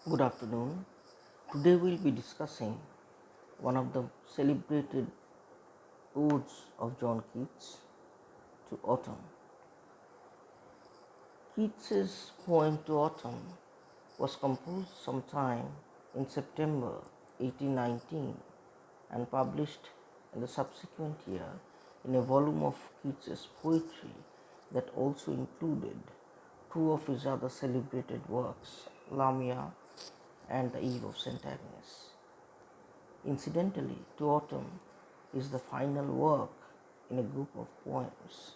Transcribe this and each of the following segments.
Good afternoon. Today we'll be discussing one of the celebrated odes of John Keats to autumn. Keats's poem to autumn was composed sometime in September 1819 and published in the subsequent year in a volume of Keats's poetry that also included two of his other celebrated works, Lamia and The Eve of St. Agnes. Incidentally, To Autumn is the final work in a group of poems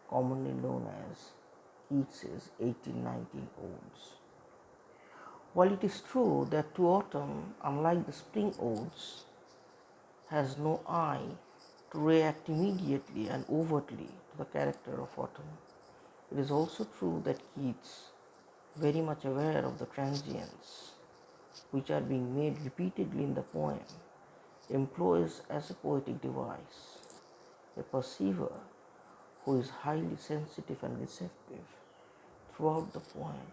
commonly known as Keats's 1819 Odes. While it is true that To Autumn, unlike the Spring Odes, has no eye to react immediately and overtly to the character of autumn, it is also true that Keats, very much aware of the transients which are being made repeatedly in the poem, employs as a poetic device a perceiver who is highly sensitive and receptive throughout the poem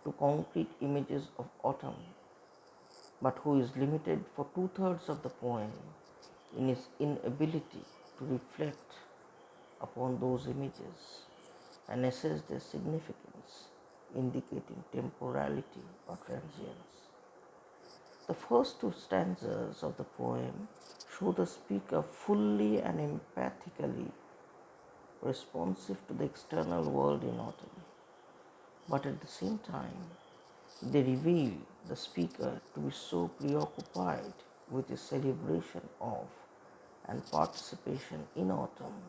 to concrete images of autumn, but who is limited for two-thirds of the poem in his inability to reflect upon those images and assess their significance, indicating temporality or transience. The first two stanzas of the poem show the speaker fully and empathically responsive to the external world in autumn, but at the same time, they reveal the speaker to be so preoccupied with his celebration of and participation in autumn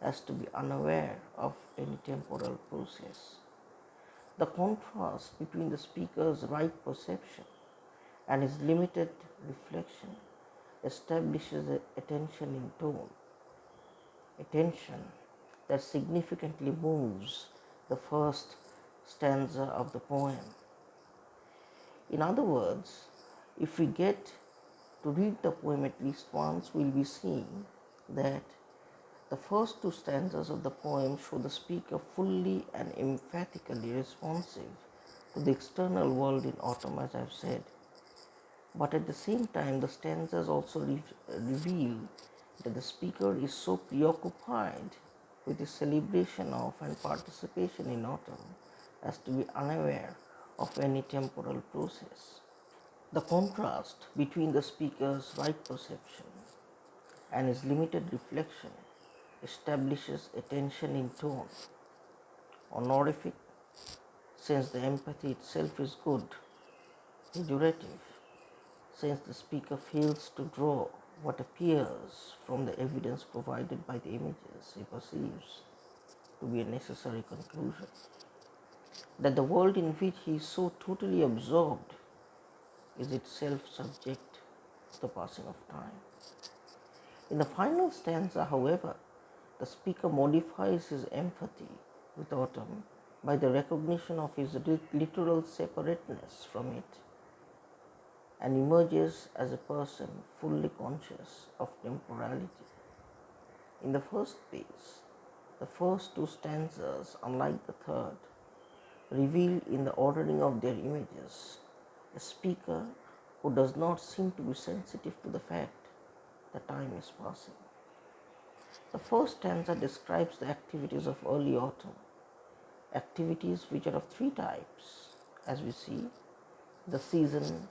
as to be unaware of any temporal process. The contrast between the speaker's right perception and his limited reflection establishes a tension in tone, a tension that significantly moves the first stanza of the poem. In other words, if we get to read the poem at least once, we'll be seeing that the first two stanzas of the poem show the speaker fully and emphatically responsive to the external world in autumn, as I've said. But at the same time, the stanzas also reveal that the speaker is so preoccupied with the celebration of and participation in autumn as to be unaware of any temporal process. The contrast between the speaker's right perception and his limited reflection establishes a tension in tone, honorific, since the empathy itself is good, pejorative, since the speaker fails to draw what appears from the evidence provided by the images he perceives to be a necessary conclusion, that the world in which he is so totally absorbed is itself subject to the passing of time. In the final stanza, however, the speaker modifies his empathy with autumn by the recognition of his literal separateness from it and emerges as a person fully conscious of temporality. In the first place, the first two stanzas, unlike the third, reveal in the ordering of their images a speaker who does not seem to be sensitive to the fact that time is passing. The first stanza describes the activities of early autumn, activities which are of three types, as we see. The season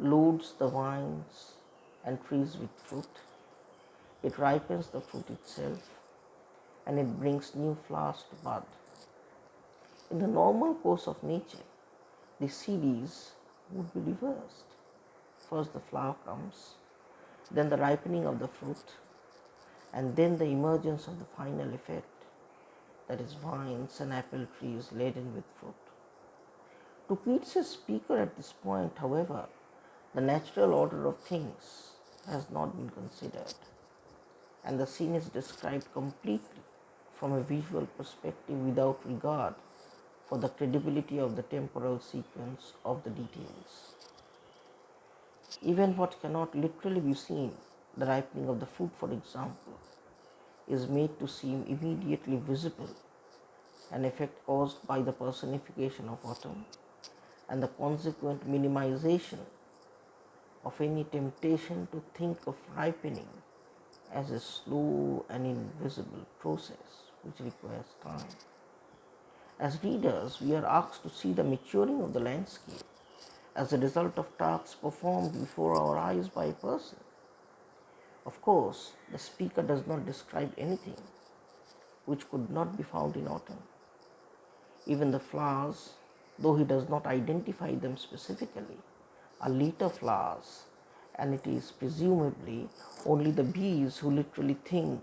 loads the vines and trees with fruit. It ripens the fruit itself, and it brings new flowers to bud. In the normal course of nature, the series would be reversed. First the flower comes, then the ripening of the fruit, and then the emergence of the final effect, that is vines and apple trees laden with fruit. To Keats' speaker at this point, however, the natural order of things has not been considered, and the scene is described completely from a visual perspective without regard for the credibility of the temporal sequence of the details. Even what cannot literally be seen, the ripening of the fruit, for example, is made to seem immediately visible, an effect caused by the personification of autumn, and the consequent minimization of any temptation to think of ripening as a slow and invisible process which requires time. As readers, we are asked to see the maturing of the landscape as a result of tasks performed before our eyes by a person. Of course, the speaker does not describe anything which could not be found in autumn. Even the flowers, though he does not identify them specifically, are later flowers, and it is presumably only the bees who literally think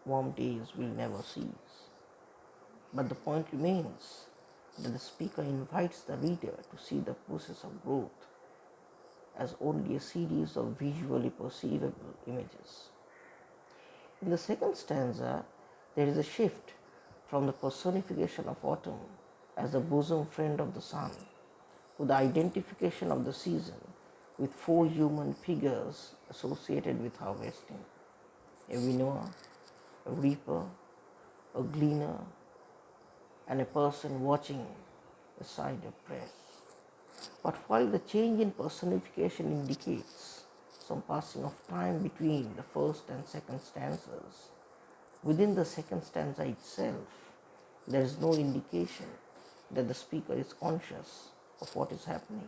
warm days will never cease. But the point remains that the speaker invites the reader to see the process of growth as only a series of visually perceivable images. In the second stanza, there is a shift from the personification of autumn as the bosom friend of the sun to the identification of the season with four human figures associated with harvesting: a winnower, a reaper, a gleaner, and a person watching a cider press. But while the change in personification indicates some passing of time between the first and second stanzas, within the second stanza itself, there is no indication that the speaker is conscious of what is happening.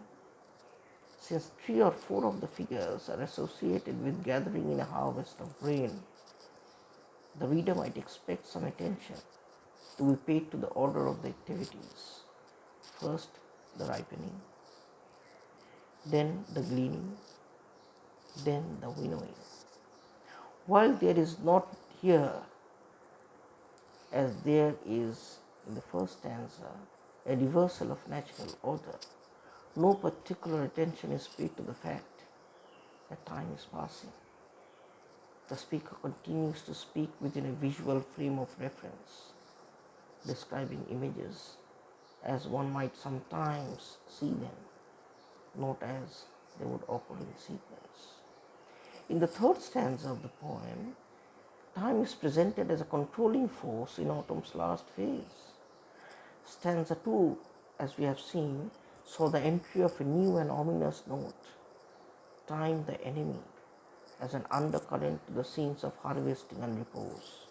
Since three or four of the figures are associated with gathering in a harvest of grain, the reader might expect some attention to be paid to the order of the activities. First, the ripening, then the gleaning, then the winnowing. While there is not here, as there is in the first stanza, a reversal of natural order, no particular attention is paid to the fact that time is passing. The speaker continues to speak within a visual frame of reference, describing images as one might sometimes see them, not as they would occur in sequence. In the third stanza of the poem, time is presented as a controlling force in autumn's last phase. Stanza 2, as we have seen, saw the entry of a new and ominous note, time the enemy, as an undercurrent to the scenes of harvesting and repose.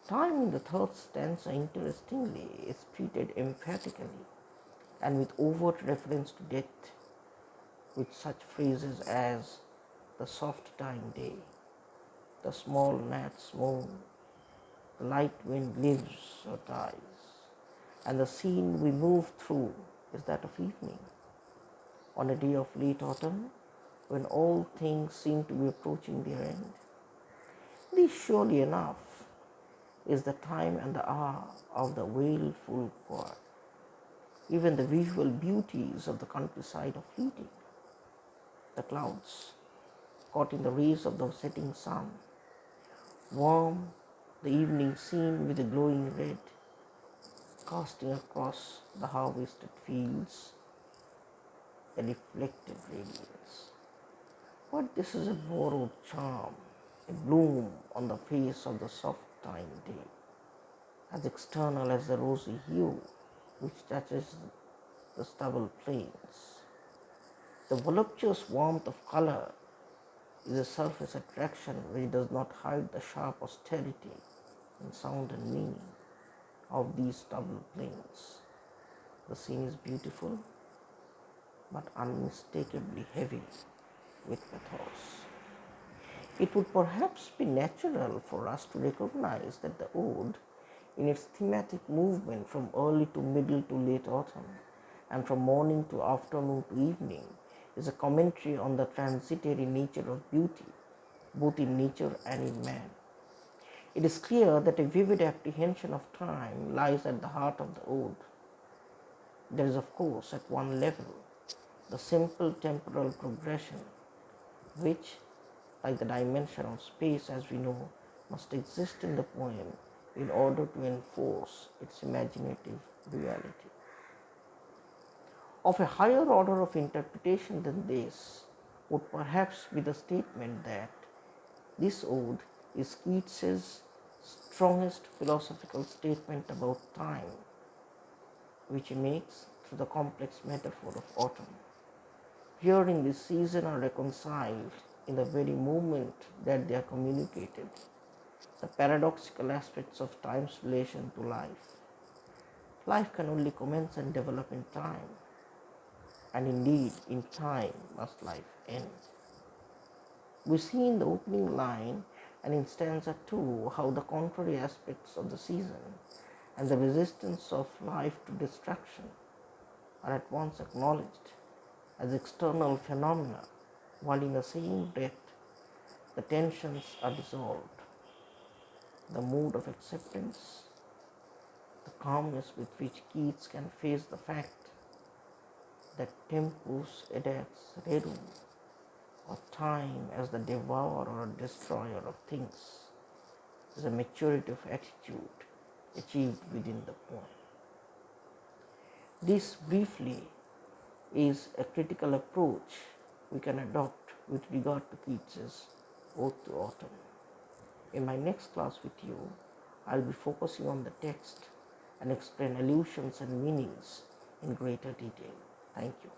Time in the third stanza, interestingly, is treated emphatically and with overt reference to death, with such phrases as the soft time day, the small gnats moan, the light wind lives or dies, and the scene we move through is that of evening, on a day of late autumn, when all things seem to be approaching their end. This, surely enough, is the time and the hour of the wailful choir. Even the visual beauties of the countryside are fleeting. The clouds, caught in the rays of the setting sun, warm the evening scene with a glowing red, casting across the harvested fields a reflected radiance. But this is a borrowed charm, a bloom on the face of the soft time day, as external as the rosy hue which touches the stubble plains. The voluptuous warmth of color is a surface attraction which does not hide the sharp austerity in sound and meaning of these stubble plains. The scene is beautiful but unmistakably heavy with pathos. It would perhaps be natural for us to recognize that the ode, in its thematic movement from early to middle to late autumn, and from morning to afternoon to evening, is a commentary on the transitory nature of beauty, both in nature and in man. It is clear that a vivid apprehension of time lies at the heart of the ode. There is, of course, at one level, the simple temporal progression, which, like the dimension of space as we know, must exist in the poem in order to enforce its imaginative reality. Of a higher order of interpretation than this would perhaps be the statement that this ode is Keats's strongest philosophical statement about time, which he makes through the complex metaphor of autumn. Here in this season are reconciled in the very moment that they are communicated, the paradoxical aspects of time's relation to life. Life can only commence and develop in time, and indeed in time must life end. We see in the opening line and in stanza 2 how the contrary aspects of the season and the resistance of life to destruction are at once acknowledged as external phenomena, while in the same breath the tensions are dissolved. The mood of acceptance, the calmness with which Keats can face the fact that tempus edax rerum, or time as the devourer or destroyer of things, is a maturity of attitude achieved within the poem. This briefly is a critical approach we can adopt with regard to Keats's Ode to Autumn. In my next class with you, I'll be focusing on the text and explain allusions and meanings in greater detail. Thank you.